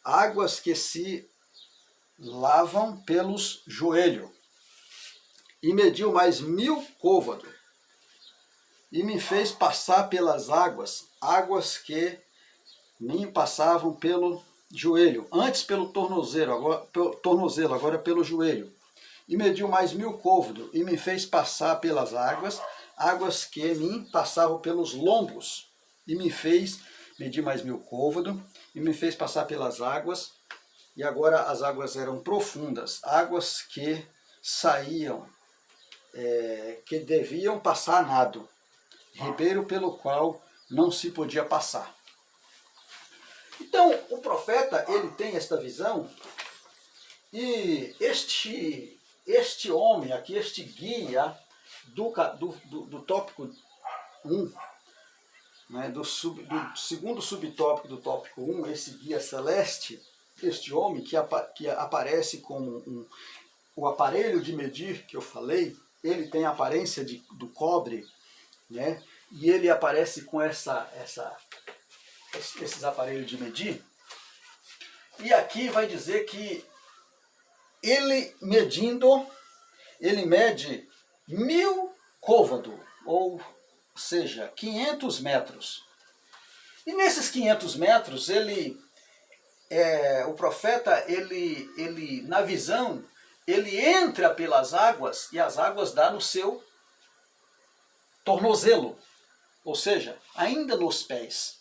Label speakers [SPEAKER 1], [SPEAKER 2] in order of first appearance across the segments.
[SPEAKER 1] águas que se lavam pelos joelhos. E mediu mais 1000 côvados, e me fez passar pelas águas, águas que nem passavam pelo joelho, antes pelo tornozelo, agora pelo joelho. E mediu mais 1000 côvados, e me fez passar pelas águas, águas que nem passavam pelos lombos. E me fez medir mais 1000 côvados, e me fez passar pelas águas, e agora as águas eram profundas, águas que saíam, que deviam passar a nado, ribeiro pelo qual não se podia passar. Então, o profeta, ele tem esta visão, e este homem aqui, este guia do tópico 1, né, do segundo subtópico do tópico 1, esse guia celeste, este homem que aparece como o aparelho de medir que eu falei, ele tem a aparência do cobre, né, e ele aparece com esses aparelhos de medir. E aqui vai dizer que ele mede 1000 côvados, ou seja, 500 metros. E nesses 500 metros, o profeta, ele na visão, ele entra pelas águas, e as águas dão no seu tornozelo, ou seja, ainda nos pés.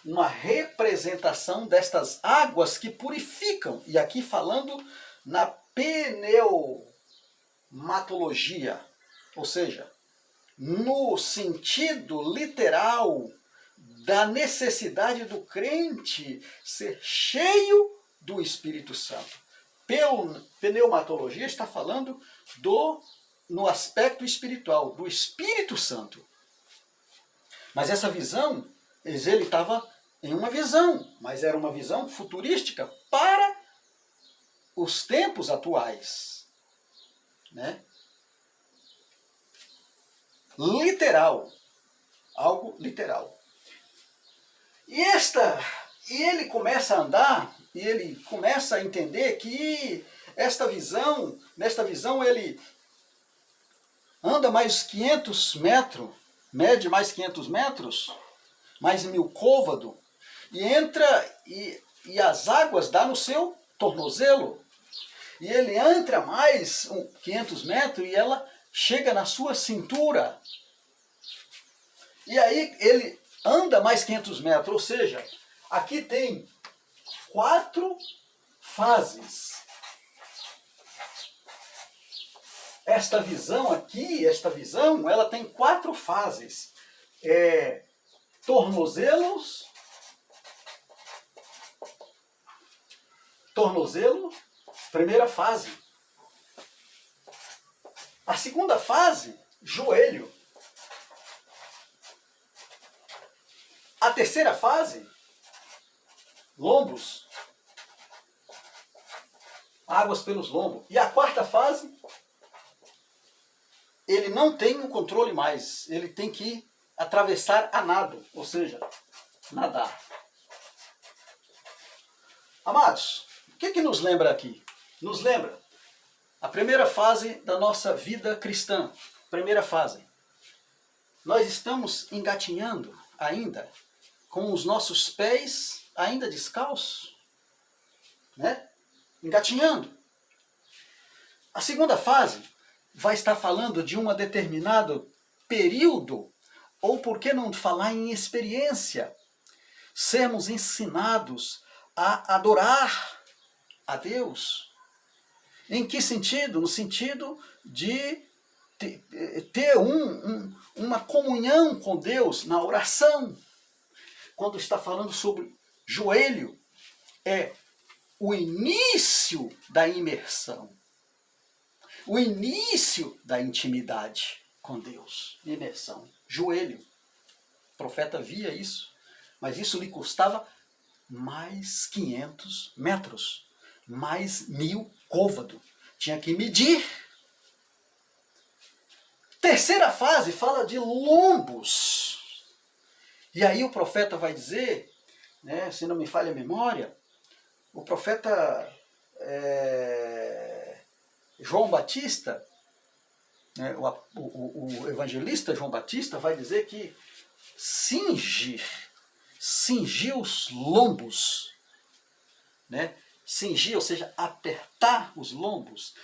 [SPEAKER 1] Uma representação destas águas que purificam, e aqui falando na pneumatologia, ou seja, no sentido literal da necessidade do crente ser cheio do Espírito Santo. Pneumatologia está falando no aspecto espiritual, do Espírito Santo. Mas essa visão, ele estava em uma visão, mas era uma visão futurística para os tempos atuais, né? Literal, algo literal. E ele começa a andar, e ele começa a entender que nesta visão ele anda mais 500 metros, mede mais 500 metros, mais 1000 côvados, e entra, e as águas dão no seu tornozelo, e ele entra mais 500 metros, e ela chega na sua cintura. E aí ele anda mais 500 metros, ou seja, aqui tem 4 fases. Esta visão aqui, ela tem 4 fases. Tornozelo, primeira fase. A segunda fase, joelho. A terceira fase, lombos. Águas pelos lombos. E a quarta fase, ele não tem o controle mais. Ele tem que atravessar a nado, ou seja, nadar. Amados, o que nos lembra aqui? Nos lembra a primeira fase da nossa vida cristã. Primeira fase. Nós estamos engatinhando ainda, com os nossos pés ainda descalços, né? Engatinhando. A segunda fase vai estar falando de um determinado período, ou por que não falar em experiência, sermos ensinados a adorar a Deus. Em que sentido? No sentido de ter uma comunhão com Deus na oração. Quando está falando sobre joelho, é o início da imersão, o início da intimidade com Deus. Imersão, joelho. O profeta via isso, mas isso lhe custava mais 500 metros, mais 1000 côvados. Tinha que medir. Terceira fase fala de lombos. E aí o profeta vai dizer né, se não me falha a memória, o profeta João Batista, né, o evangelista João Batista vai dizer que cingir os lombos, né? Cingir, ou seja, apertar os lombos,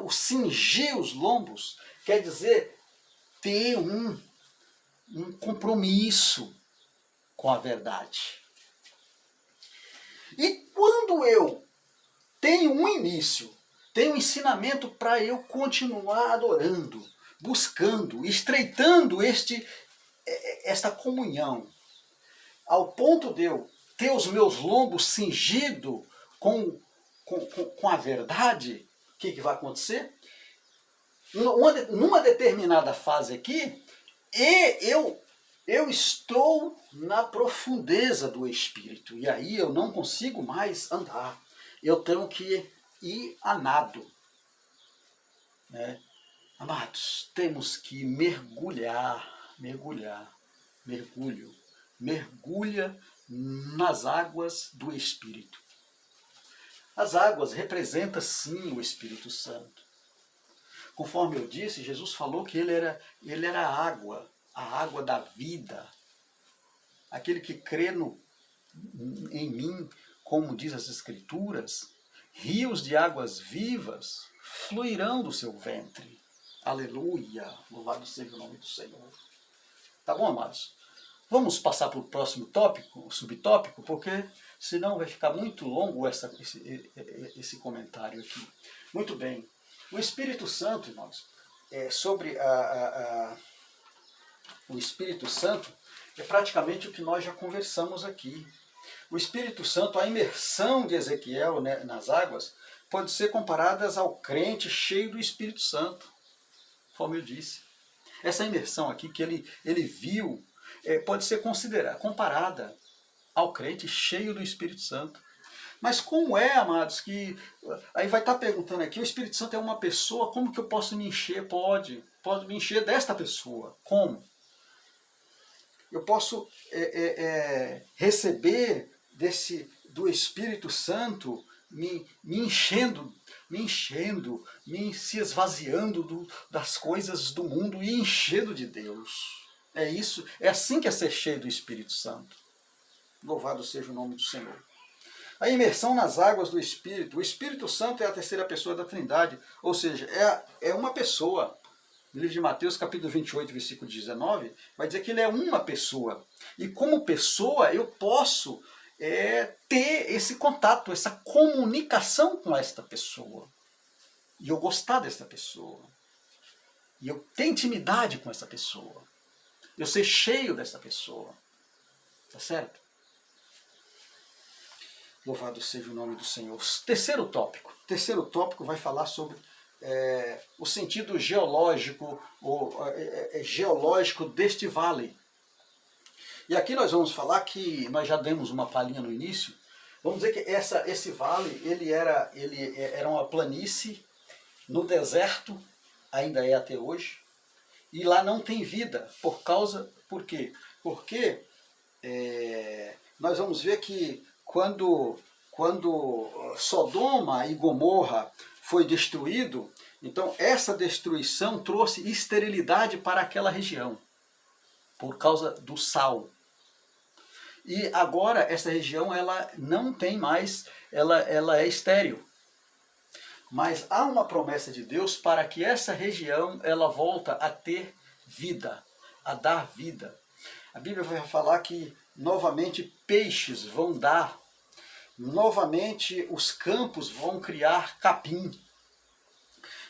[SPEAKER 1] o cingir os lombos quer dizer ter um compromisso com a verdade. E quando eu tenho um início, tenho um ensinamento para eu continuar adorando, buscando, estreitando esta comunhão, ao ponto de eu ter os meus lombos cingidos com a verdade, o que vai acontecer? Numa determinada fase aqui, eu estou na profundeza do Espírito, e aí eu não consigo mais andar. Eu tenho que ir a nado. Né? Amados, temos que mergulha nas águas do Espírito. As águas representam sim o Espírito Santo. Conforme eu disse, Jesus falou que ele era a água da vida. Aquele que crê em mim, como diz as Escrituras, rios de águas vivas fluirão do seu ventre. Aleluia! Louvado seja o nome do Senhor. Tá bom, amados? Vamos passar para o próximo tópico, o subtópico, porque senão vai ficar muito longo esse comentário aqui. Muito bem. O Espírito Santo, irmãos, sobre o Espírito Santo, é praticamente o que nós já conversamos aqui. O Espírito Santo, a imersão de Ezequiel, né, nas águas, pode ser comparada ao crente cheio do Espírito Santo, como eu disse. Essa imersão aqui que ele viu, pode ser comparada ao crente cheio do Espírito Santo. Mas como amados, que... Aí vai estar perguntando aqui, o Espírito Santo é uma pessoa, como que eu posso me encher? Pode me encher desta pessoa. Como? Eu posso receber do Espírito Santo me enchendo, se esvaziando das coisas do mundo e enchendo de Deus. É isso, é assim que é ser cheio do Espírito Santo. Louvado seja o nome do Senhor. A imersão nas águas do Espírito. O Espírito Santo é a terceira pessoa da Trindade, ou seja, é uma pessoa. No livro de Mateus, capítulo 28, versículo 19, vai dizer que ele é uma pessoa. E como pessoa, eu posso ter esse contato, essa comunicação com esta pessoa. E eu gostar desta pessoa. E eu ter intimidade com essa pessoa. Eu ser cheio dessa pessoa. Tá certo? Louvado seja o nome do Senhor. Terceiro tópico vai falar sobre o sentido geológico, geológico deste vale. E aqui nós vamos falar que nós já demos uma palhinha no início. Vamos dizer que esse vale ele era uma planície no deserto, ainda é até hoje, e lá não tem vida. Por quê? Porque nós vamos ver que quando Sodoma e Gomorra foi destruído, então essa destruição trouxe esterilidade para aquela região, por causa do sal. E agora essa região ela não tem mais, ela é estéril. Mas há uma promessa de Deus para que essa região ela volta a ter vida, a dar vida. A Bíblia vai falar que novamente peixes vão dar, novamente os campos vão criar capim.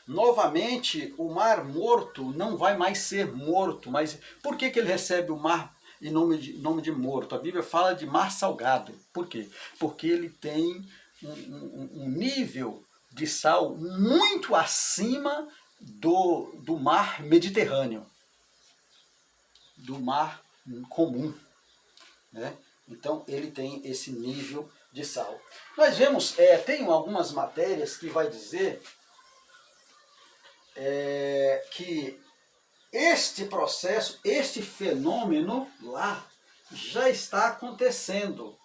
[SPEAKER 1] Novamente o mar morto não vai mais ser morto. Mas por que ele recebe o mar em nome de morto? A Bíblia fala de mar salgado. Por quê? Porque ele tem um nível de sal muito acima do mar Mediterrâneo, do mar comum, né? Então ele tem esse nível de sal. Nós vemos, tem algumas matérias que vai dizer que este processo, este fenômeno lá já está acontecendo.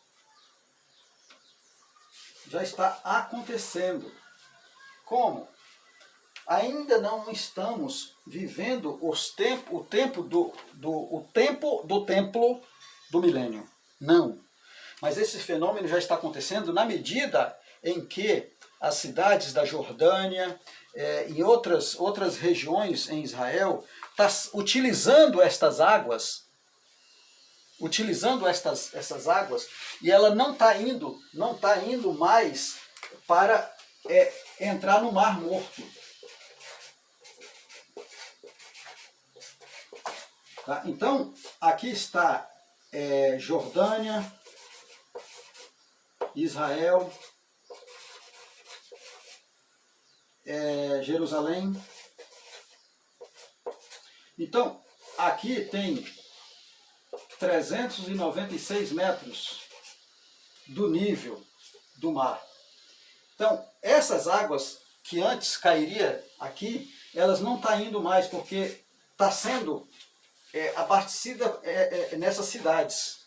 [SPEAKER 1] já está acontecendo. Como? Ainda não estamos vivendo o tempo do templo do milênio. Não. Mas esse fenômeno já está acontecendo na medida em que as cidades da Jordânia, em outras regiões em Israel, está utilizando estas águas, essas águas, e ela não está indo mais para entrar no Mar Morto. Tá? Então, aqui está Jordânia, Israel, Jerusalém. Então, aqui tem 396 metros do nível do mar. Então, essas águas que antes cairia aqui, elas não estão indo mais, porque está sendo abastecida nessas cidades.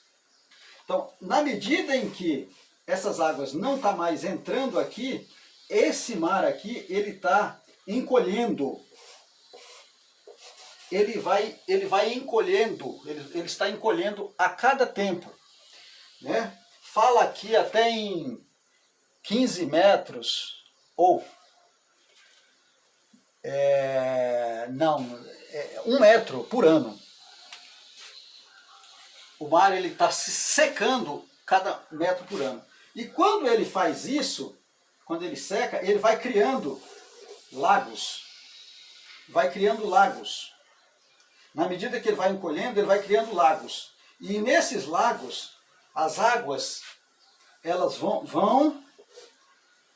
[SPEAKER 1] Então, na medida em que essas águas não estão mais entrando aqui, esse mar aqui, ele está encolhendo. Ele vai encolhendo, ele está encolhendo a cada tempo. Né? Fala aqui até em 15 metros, ou 1 metro por ano. O mar está se secando cada metro por ano. E quando ele faz isso, quando ele seca, ele vai criando lagos. Vai criando lagos. Na medida que ele vai encolhendo, ele vai criando lagos. E nesses lagos, as águas, elas vão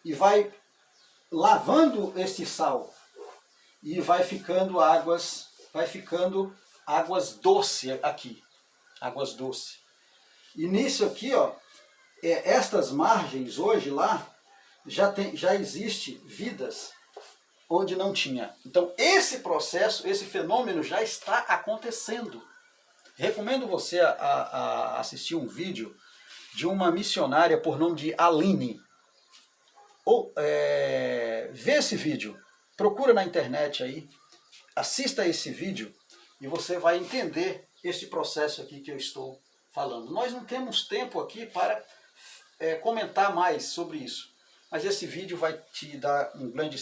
[SPEAKER 1] e vai lavando este sal. E vai ficando águas doces aqui. Águas doces. E nisso aqui, ó, estas margens hoje lá, já existe vidas onde não tinha. Então esse processo, esse fenômeno já está acontecendo. Recomendo você a assistir um vídeo de uma missionária por nome de Aline. Ou vê esse vídeo, procura na internet aí, assista esse vídeo e você vai entender esse processo aqui que eu estou falando. Nós não temos tempo aqui para comentar mais sobre isso, mas esse vídeo vai te dar um grande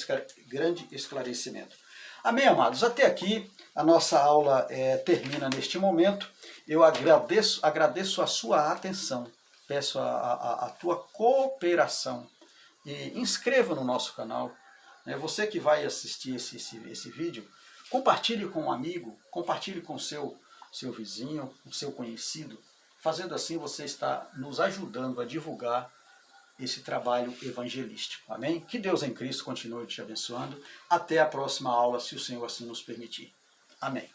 [SPEAKER 1] esclarecimento. Amém, amados? Até aqui a nossa aula termina neste momento. Eu agradeço a sua atenção, peço a tua cooperação e inscreva no nosso canal. Você que vai assistir esse vídeo, compartilhe com um amigo, compartilhe com seu vizinho, o seu conhecido. Fazendo assim, você está nos ajudando a divulgar esse trabalho evangelístico. Amém? Que Deus em Cristo continue te abençoando. Até a próxima aula, se o Senhor assim nos permitir. Amém.